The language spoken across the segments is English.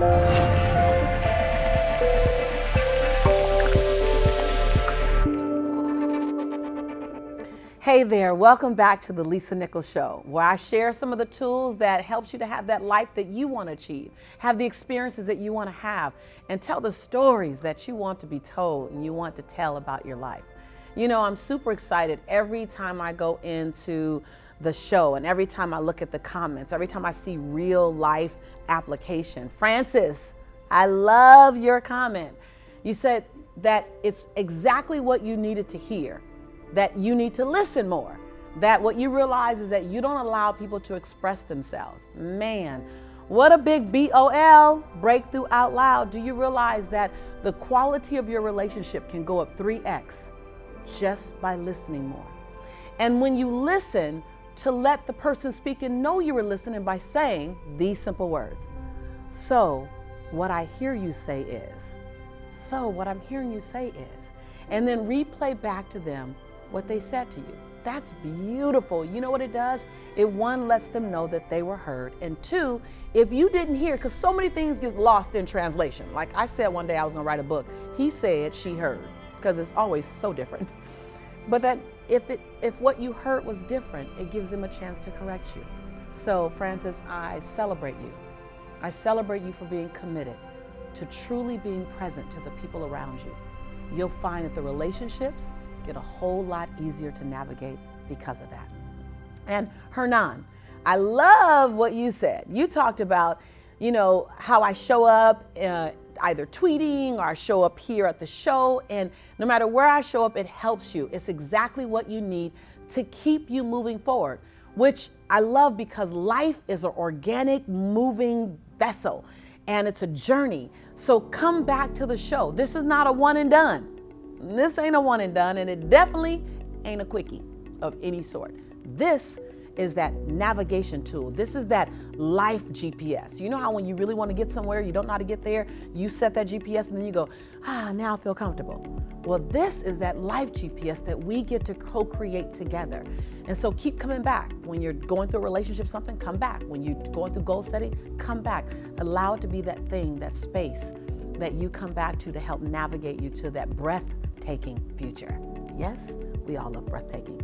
Hey there, welcome back to the Lisa Nichols Show, where I share some of the tools that helps you to have that life that you want to achieve, have the experiences that you want to have, and tell the stories that you want to be told and you want to tell about your life. You know, I'm super excited every time I go into the show and every time I look at the comments, every time I see real life application. Francis, I love your comment. You said that it's exactly what you needed to hear, that you need to listen more, that what you realize is that you don't allow people to express themselves. Man, what a big BOL, breakthrough out loud. Do you realize that the quality of your relationship can go up 3x just by listening more? And when you listen, to let the person speak and know you were listening by saying these simple words. So what I hear you say is, so what I'm hearing you say is, and then replay back to them what they said to you. That's beautiful. You know what it does? It, one, lets them know that they were heard. And two, if you didn't hear, because so many things get lost in translation. Like I said one day I was gonna write a book. He said, she heard, because it's always so different. But that if what you heard was different, it gives them a chance to correct you. So Francis, I celebrate you. I celebrate you for being committed to truly being present to the people around you. You'll find that the relationships get a whole lot easier to navigate because of that. And Hernan, I love what you said. You talked about, you know, how I show up either tweeting or I show up here at the show, and no matter where I show up, it helps you. It's exactly what you need to keep you moving forward, which I love because life is an organic, moving vessel and it's a journey. So come back to the show. This is not a one and done. This ain't a one and done, and it definitely ain't a quickie of any sort. This is that navigation tool. This is that life GPS. You know how when you really want to get somewhere, you don't know how to get there, you set that GPS and then you go, now I feel comfortable. Well, this is that life GPS that we get to co-create together. And so keep coming back. When you're going through a relationship, something, come back. When you're going through goal setting, come back. Allow it to be that thing, that space that you come back to help navigate you to that breathtaking future. Yes, we all love breathtaking.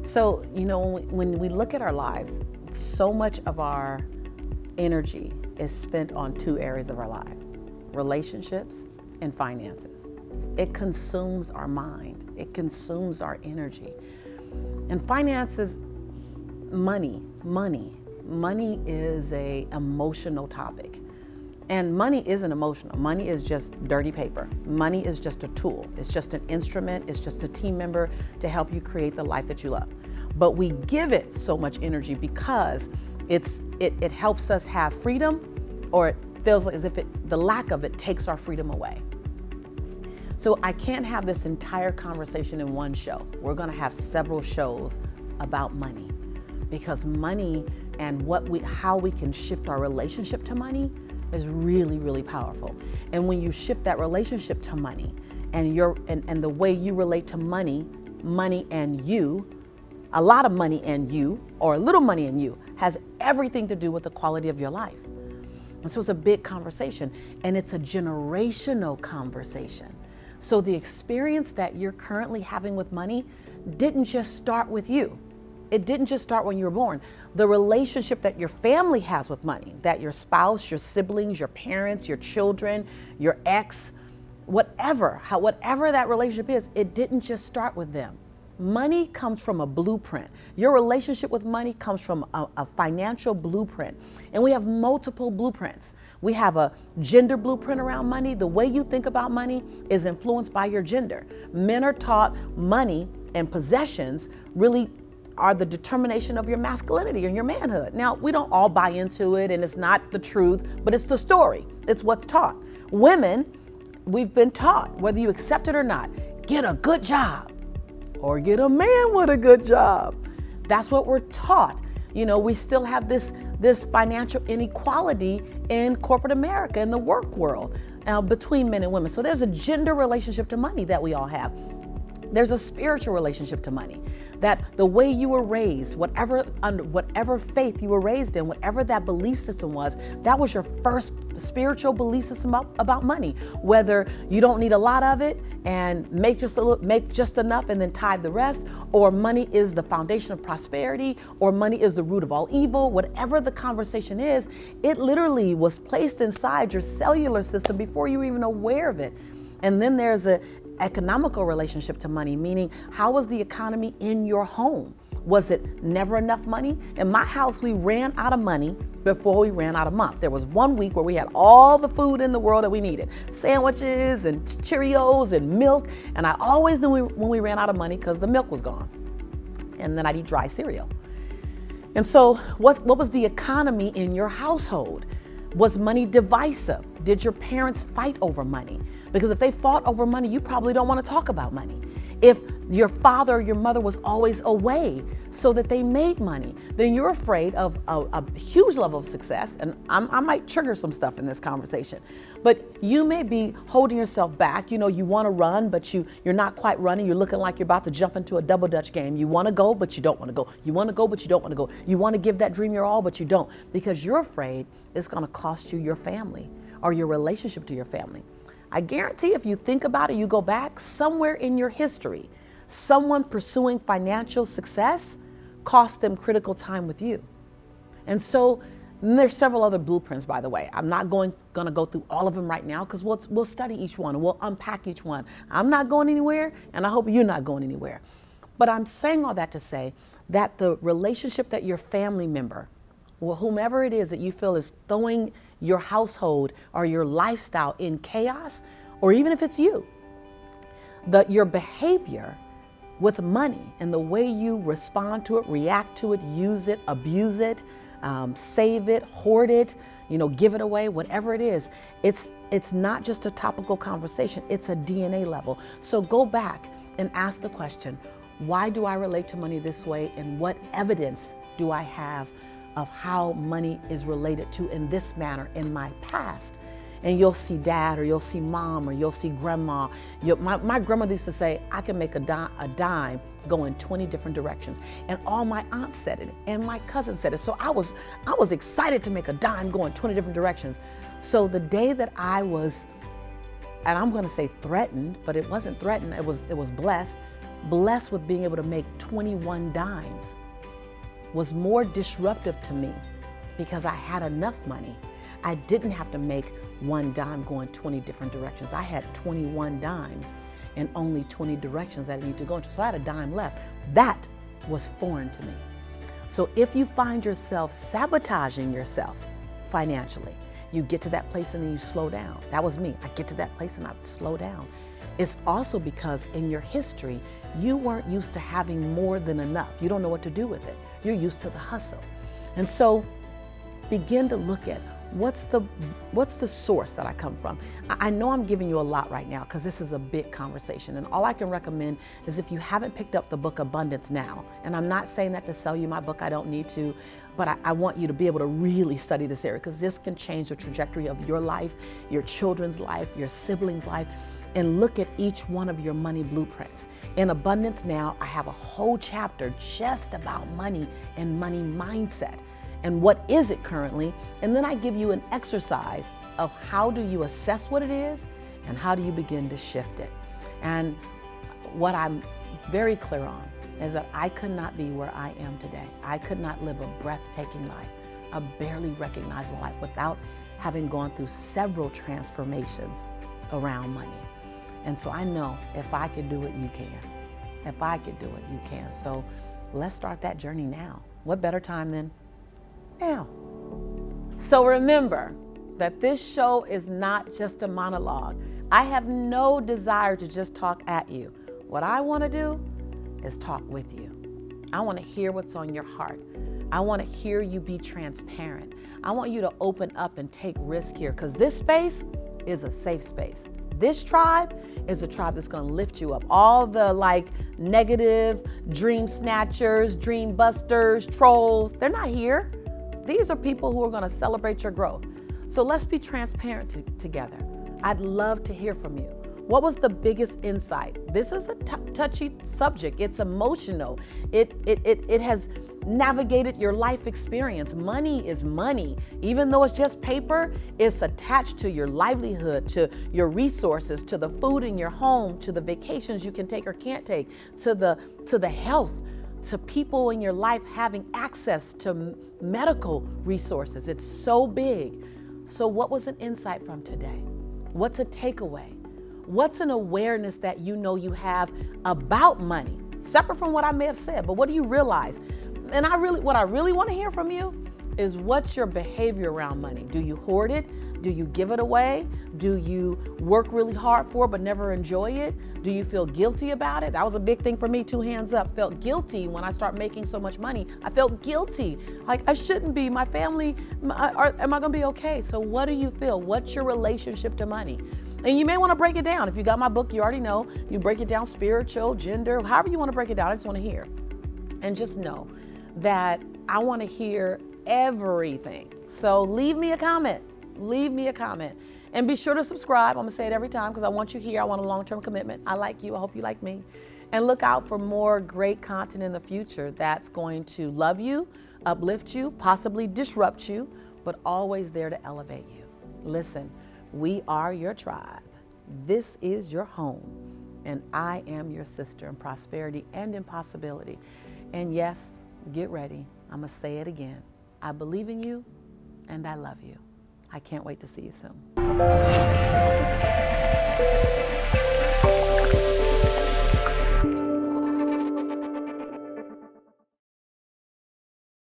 So, you know, when we look at our lives, so much of our energy is spent on two areas of our lives: relationships and finances. It consumes our mind. It consumes our energy. And finances, money is an emotional topic. And money isn't emotional. Money is just dirty paper. Money is just a tool. It's just an instrument. It's just a team member to help you create the life that you love. But we give it so much energy because it helps us have freedom, or it feels as if the lack of it takes our freedom away. So I can't have this entire conversation in one show. We're gonna have several shows about money, because money and how we can shift our relationship to money is really, really powerful. And when you shift that relationship to money and the way you relate to money and you, a lot of money and you, or a little money and you, has everything to do with the quality of your life. And so it's a big conversation, and it's a generational conversation. So the experience that you're currently having with money didn't just start with you. It didn't just start when you were born. The relationship that your family has with money, that your spouse, your siblings, your parents, your children, your ex, whatever that relationship is, it didn't just start with them. Money comes from a blueprint. Your relationship with money comes from a financial blueprint. And we have multiple blueprints. We have a gender blueprint around money. The way you think about money is influenced by your gender. Men are taught money and possessions really are the determination of your masculinity and your manhood. Now, we don't all buy into it, and it's not the truth, but it's the story. It's what's taught. Women, we've been taught, whether you accept it or not, get a good job or get a man with a good job. That's what we're taught. You know, we still have this financial inequality in corporate America, in the work world, between men and women. So there's a gender relationship to money that we all have. There's a spiritual relationship to money, that the way you were raised, whatever faith you were raised in, whatever that belief system was, that was your first spiritual belief system about money. Whether you don't need a lot of it and make just enough and then tithe the rest, or money is the foundation of prosperity, or money is the root of all evil, whatever the conversation is, it literally was placed inside your cellular system before you were even aware of it. And then there's a economical relationship to money, meaning how was the economy in your home? Was it never enough money? In my house, we ran out of money before we ran out of month. There was 1 week where we had all the food in the world that we needed, sandwiches and Cheerios and milk. And I always knew when we ran out of money because the milk was gone. And then I'd eat dry cereal. And so what was the economy in your household? Was money divisive? Did your parents fight over money? Because if they fought over money, you probably don't want to talk about money. If your father or your mother was always away so that they made money, then you're afraid of a huge level of success. And I might trigger some stuff in this conversation, but you may be holding yourself back. You know, you want to run, but you're not quite running. You're looking like you're about to jump into a double dutch game. You want to go, but you don't want to go. You want to go, but you don't want to go. You want to give that dream your all, but you don't, because you're afraid it's going to cost you your family or your relationship to your family. I guarantee if you think about it, you go back somewhere in your history, someone pursuing financial success cost them critical time with you. And so there's several other blueprints, by the way. I'm not going to go through all of them right now because we'll study each one and we'll unpack each one. I'm not going anywhere, and I hope you're not going anywhere. But I'm saying all that to say that the relationship that your family member, or whomever it is that you feel is throwing your household or your lifestyle in chaos, or even if it's you, your behavior with money and the way you respond to it, react to it, use it, abuse it, save it, hoard it, give it away, whatever it is, it's not just a topical conversation, it's a DNA level. So go back and ask the question, why do I relate to money this way, and what evidence do I have of how money is related to in this manner in my past? And you'll see dad, or you'll see mom, or you'll see grandma. My grandmother used to say, I can make a dime go in 20 different directions. And all my aunts said it, and my cousin said it. So I was excited to make a dime go in 20 different directions. So the day that I was, and I'm gonna say threatened, but it wasn't threatened, it was blessed with being able to make 21 dimes, was more disruptive to me because I had enough money. I didn't have to make one dime going 20 different directions. I had 21 dimes and only 20 directions that I need to go into. So I had a dime left. That was foreign to me. So if you find yourself sabotaging yourself financially, you get to that place and then you slow down. That was me. I get to that place and I slow down. It's also because in your history, you weren't used to having more than enough. You don't know what to do with it. You're used to the hustle. And so begin to look at what's the source that I come from. I know I'm giving you a lot right now because this is a big conversation, and all I can recommend is if you haven't picked up the book Abundance Now, and I'm not saying that to sell you my book, I don't need to, but I want you to be able to really study this area, because this can change the trajectory of your life, your children's life, your siblings' life, and look at each one of your money blueprints. In Abundance Now, I have a whole chapter just about money and money mindset. And what is it currently? And then I give you an exercise of how do you assess what it is and how do you begin to shift it. And what I'm very clear on is that I could not be where I am today. I could not live a breathtaking life, a barely recognizable life, without having gone through several transformations around money. And so I know if I could do it, you can. If I could do it, you can. So let's start that journey now. What better time than now? So remember that this show is not just a monologue. I have no desire to just talk at you. What I want to do is talk with you. I want to hear what's on your heart. I want to hear you be transparent. I want you to open up and take risk here, because this space is a safe space. This tribe is a tribe that's going to lift you up. All the negative dream snatchers, dream busters, trolls, they're not here. These are people who are going to celebrate your growth. So let's be transparent together. I'd love to hear from you. What was the biggest insight? This is a touchy subject. It's emotional. It has navigated your life experience. Money is money. Even though it's just paper, it's attached to your livelihood, to your resources, to the food in your home, to the vacations you can take or can't take, to the health, to people in your life having access to medical resources. It's so big. So what was an insight from today? What's a takeaway? What's an awareness that you know you have about money? Separate from what I may have said, but what do you realize? And what I really want to hear from you is, what's your behavior around money? Do you hoard it? Do you give it away? Do you work really hard for it but never enjoy it? Do you feel guilty about it? That was a big thing for me, 2 hands up. Felt guilty when I start making so much money. I felt guilty, like I shouldn't be. My family, am I gonna be okay? So what do you feel? What's your relationship to money? And you may want to break it down. If you got my book, you already know. You break it down spiritual, gender, however you want to break it down. I just want to hear. And just know that I want to hear everything. So leave me a comment. Leave me a comment. And be sure to subscribe. I'm going to say it every time because I want you here. I want a long-term commitment. I like you. I hope you like me. And look out for more great content in the future that's going to love you, uplift you, possibly disrupt you, but always there to elevate you. Listen, we are your tribe. This is your home. And I am your sister in prosperity and in possibility. And yes, get ready. I'm going to say it again. I believe in you and I love you. I can't wait to see you soon.